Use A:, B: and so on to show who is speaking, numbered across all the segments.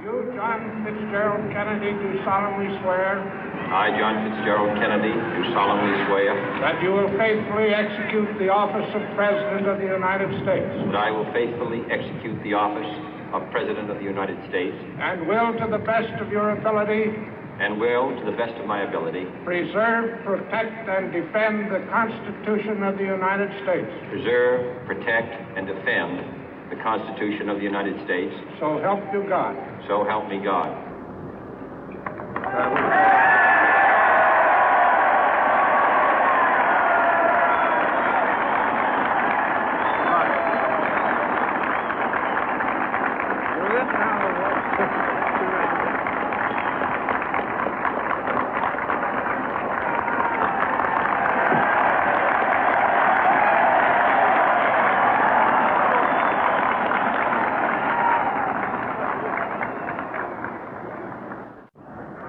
A: You, John Fitzgerald Kennedy, do solemnly swear.
B: I, John Fitzgerald Kennedy, do solemnly swear.
A: That you will faithfully execute the office of President of the United States.
B: That I will faithfully execute the office of President of the United States.
A: And will, to the best of your ability.
B: And will, to the best of my ability.
A: Preserve, protect, and defend the Constitution of the United States.
B: Preserve, protect, and defend the Constitution of the United States.
A: So help you God.
B: So help me God.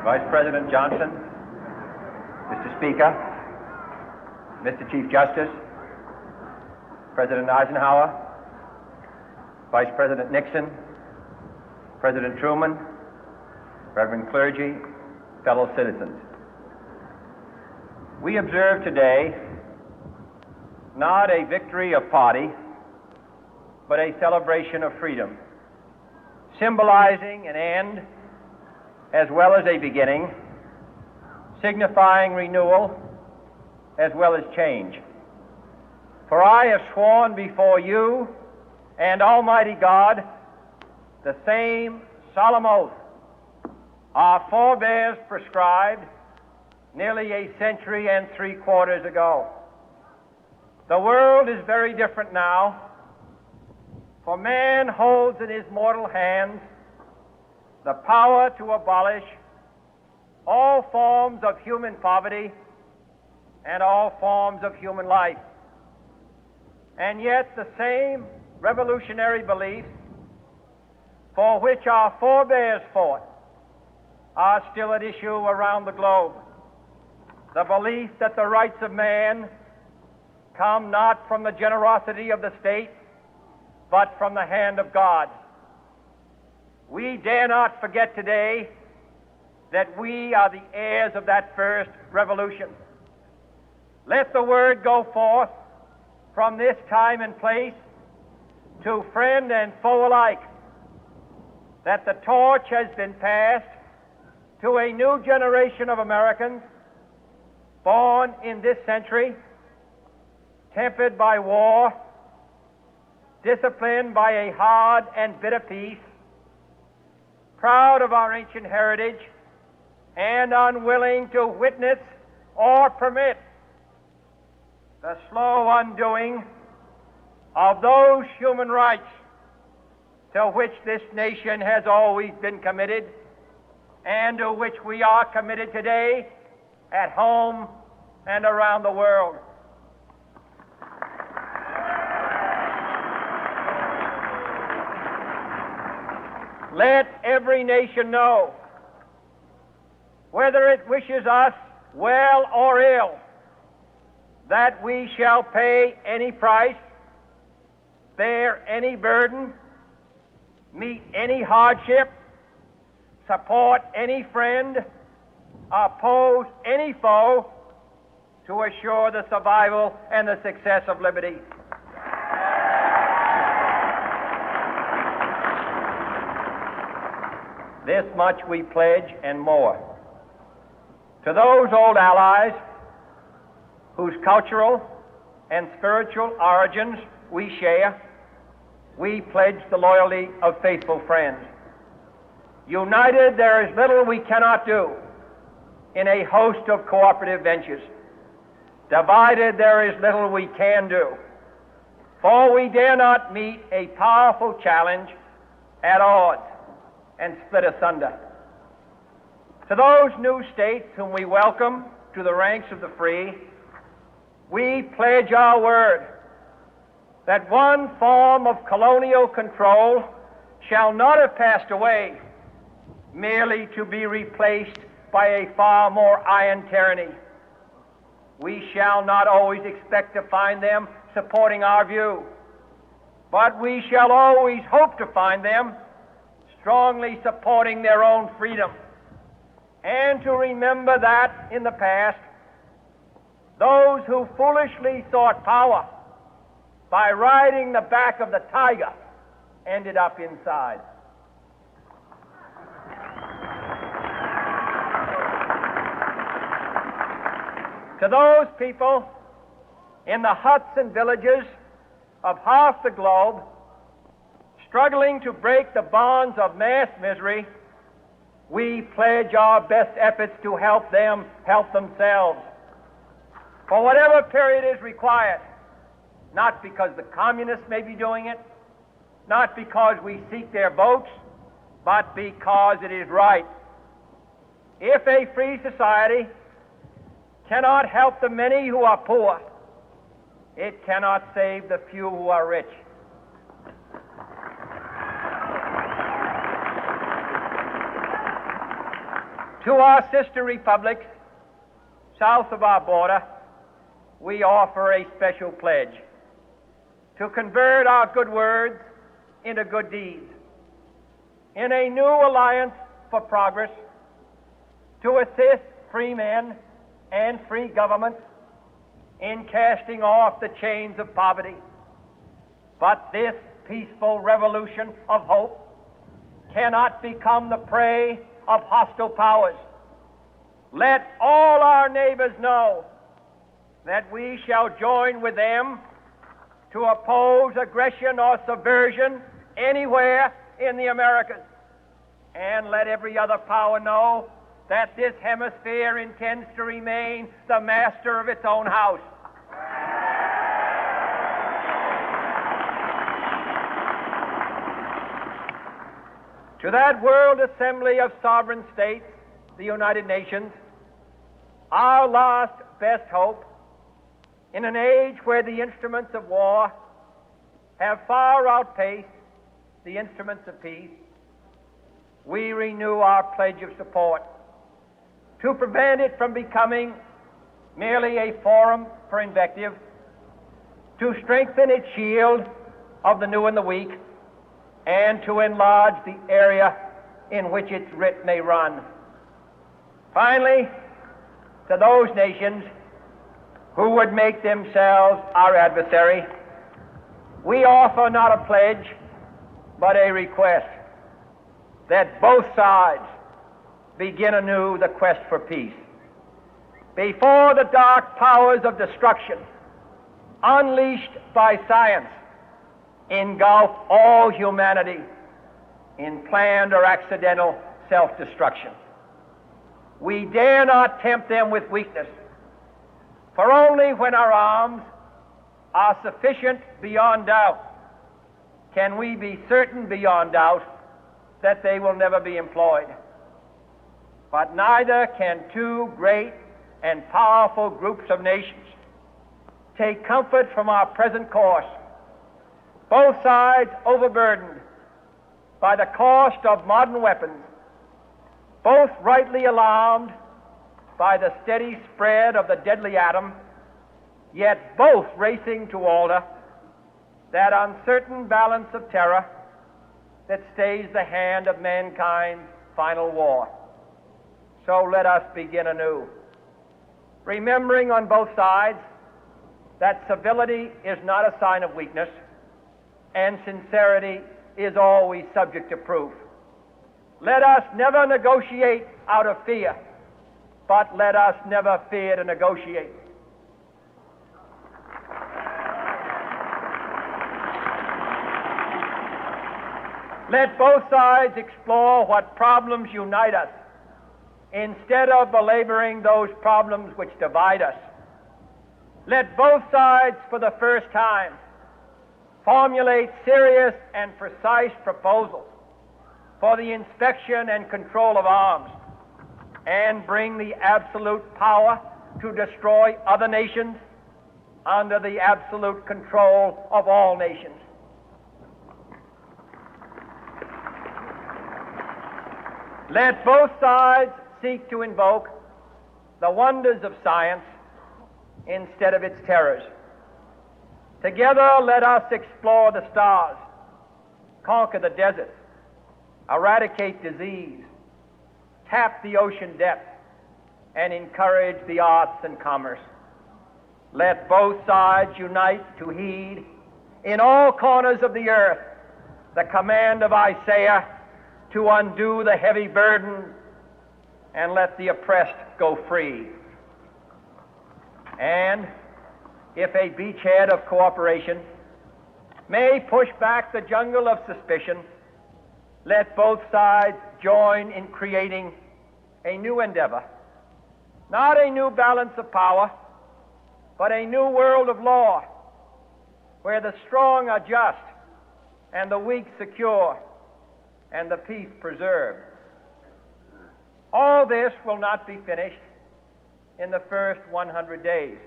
C: Vice President Johnson, Mr. Speaker, Mr. Chief Justice, President Eisenhower, Vice President Nixon, President Truman, Reverend clergy, fellow citizens. We observe today not a victory of party, but a celebration of freedom, symbolizing an end as well as a beginning, signifying renewal as well as change. For I have sworn before you and Almighty God the same solemn oath our forebears prescribed nearly a century and 3/4 ago. The world is very different now, for man holds in his mortal hands the power to abolish all forms of human poverty and all forms of human life. And yet the same revolutionary beliefs for which our forebears fought are still at issue around the globe. The belief that the rights of man come not from the generosity of the state, but from the hand of God. We dare not forget today that we are the heirs of that first revolution. Let the word go forth from this time and place to friend and foe alike that the torch has been passed to a new generation of Americans born in this century, tempered by war, disciplined by a hard and bitter peace, proud of our ancient heritage, and unwilling to witness or permit the slow undoing of those human rights to which this nation has always been committed and to which we are committed today at home and around the world. Let every nation know, whether it wishes us well or ill, that we shall pay any price, bear any burden, meet any hardship, support any friend, oppose any foe to assure the survival and the success of liberty. This much we pledge and more. To those old allies whose cultural and spiritual origins we share, we pledge the loyalty of faithful friends. United, there is little we cannot do in a host of cooperative ventures. Divided, there is little we can do, for we dare not meet a powerful challenge at odds and split asunder. To those new states whom we welcome to the ranks of the free, we pledge our word that one form of colonial control shall not have passed away, merely to be replaced by a far more iron tyranny. We shall not always expect to find them supporting our view, but we shall always hope to find them strongly supporting their own freedom, and to remember that in the past, those who foolishly sought power by riding the back of the tiger ended up inside. To those people in the huts and villages of half the globe struggling to break the bonds of mass misery, we pledge our best efforts to help them help themselves for whatever period is required, not because the communists may be doing it, not because we seek their votes, but because it is right. If a free society cannot help the many who are poor, it cannot save the few who are rich. To our sister republics south of our border, we offer a special pledge to convert our good words into good deeds, in a new alliance for progress, to assist free men and free governments in casting off the chains of poverty. But this peaceful revolution of hope cannot become the prey of hostile powers. Let all our neighbors know that we shall join with them to oppose aggression or subversion anywhere in the Americas. And let every other power know that this hemisphere intends to remain the master of its own house. To that World Assembly of Sovereign States, the United Nations, our last best hope, in an age where the instruments of war have far outpaced the instruments of peace, we renew our pledge of support to prevent it from becoming merely a forum for invective, to strengthen its shield of the new and the weak, and to enlarge the area in which its writ may run. Finally, to those nations who would make themselves our adversary, we offer not a pledge, but a request that both sides begin anew the quest for peace. Before the dark powers of destruction, unleashed by science, engulf all humanity in planned or accidental self-destruction, we dare not tempt them with weakness, for only when our arms are sufficient beyond doubt can we be certain beyond doubt that they will never be employed. But neither can two great and powerful groups of nations take comfort from our present course, both sides overburdened by the cost of modern weapons, both rightly alarmed by the steady spread of the deadly atom, yet both racing to alter that uncertain balance of terror that stays the hand of mankind's final war. So let us begin anew, remembering on both sides that civility is not a sign of weakness, and sincerity is always subject to proof. Let us never negotiate out of fear, but let us never fear to negotiate. Let both sides explore what problems unite us, instead of belaboring those problems which divide us. Let both sides, for the first time, formulate serious and precise proposals for the inspection and control of arms, and bring the absolute power to destroy other nations under the absolute control of all nations. Let both sides seek to invoke the wonders of science instead of its terrors. Together, let us explore the stars, conquer the deserts, eradicate disease, tap the ocean depth, and encourage the arts and commerce. Let both sides unite to heed in all corners of the earth the command of Isaiah to undo the heavy burden and let the oppressed go free. And if a beachhead of cooperation may push back the jungle of suspicion, let both sides join in creating a new endeavor, not a new balance of power, but a new world of law, where the strong are just and the weak secure and the peace preserved. All this will not be finished in the first 100 days,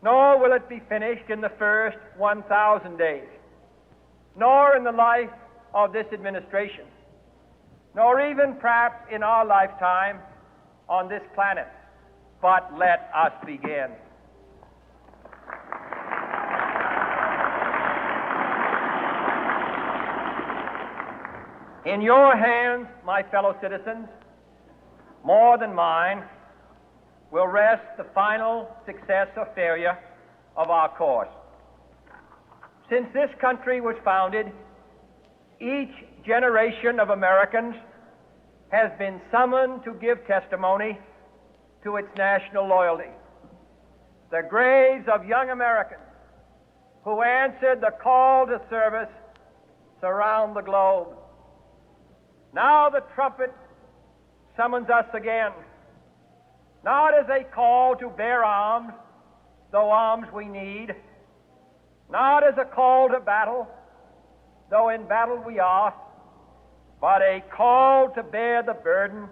C: nor will it be finished in the first 1,000 days, nor in the life of this administration, nor even perhaps in our lifetime on this planet. But let us begin. In your hands, my fellow citizens, more than mine, will rest the final success or failure of our course. Since this country was founded, each generation of Americans has been summoned to give testimony to its national loyalty. The graves of young Americans who answered the call to service surround the globe. Now the trumpet summons us again, not as a call to bear arms, though arms we need, not as a call to battle, though in battle we are, but a call to bear the burden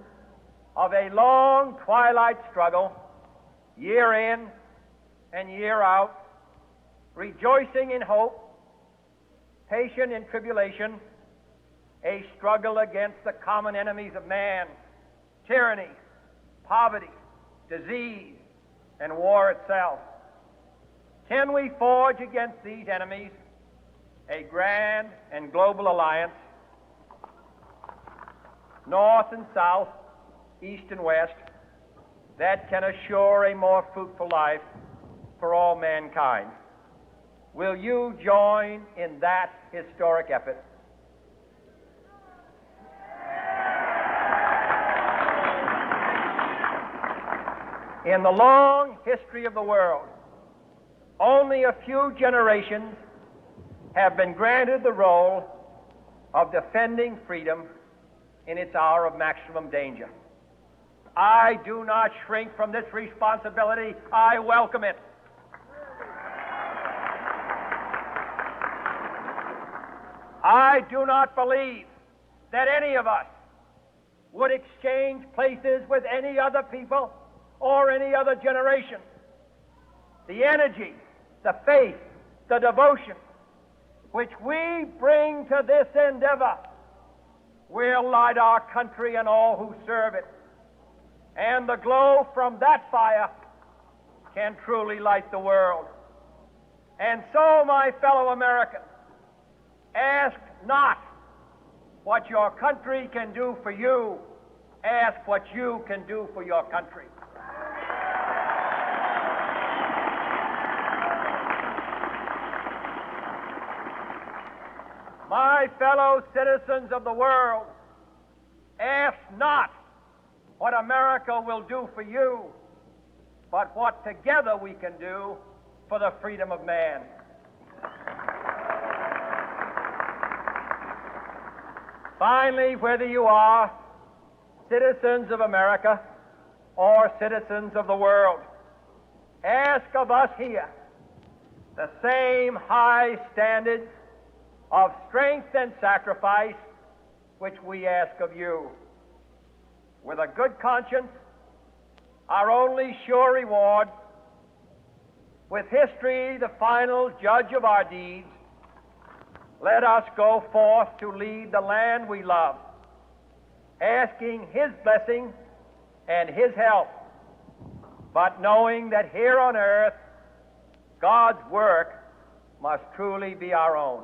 C: of a long twilight struggle, year in and year out, rejoicing in hope, patient in tribulation, a struggle against the common enemies of man, tyranny, poverty, disease, and war itself. Can we forge against these enemies a grand and global alliance, north and south, east and west, that can assure a more fruitful life for all mankind? Will you join in that historic effort? In the long history of the world, only a few generations have been granted the role of defending freedom in its hour of maximum danger. I do not shrink from this responsibility. I welcome it. I do not believe that any of us would exchange places with any other people or any other generation. The energy, the faith, the devotion which we bring to this endeavor will light our country and all who serve it. And the glow from that fire can truly light the world. And so, my fellow Americans, ask not what your country can do for you. Ask what you can do for your country. My fellow citizens of the world, ask not what America will do for you, but what together we can do for the freedom of man. Finally, whether you are citizens of America or citizens of the world, ask of us here the same high standards of strength and sacrifice which we ask of you. With a good conscience, our only sure reward, with history the final judge of our deeds, let us go forth to lead the land we love, asking His blessing and His help, but knowing that here on earth God's work must truly be our own.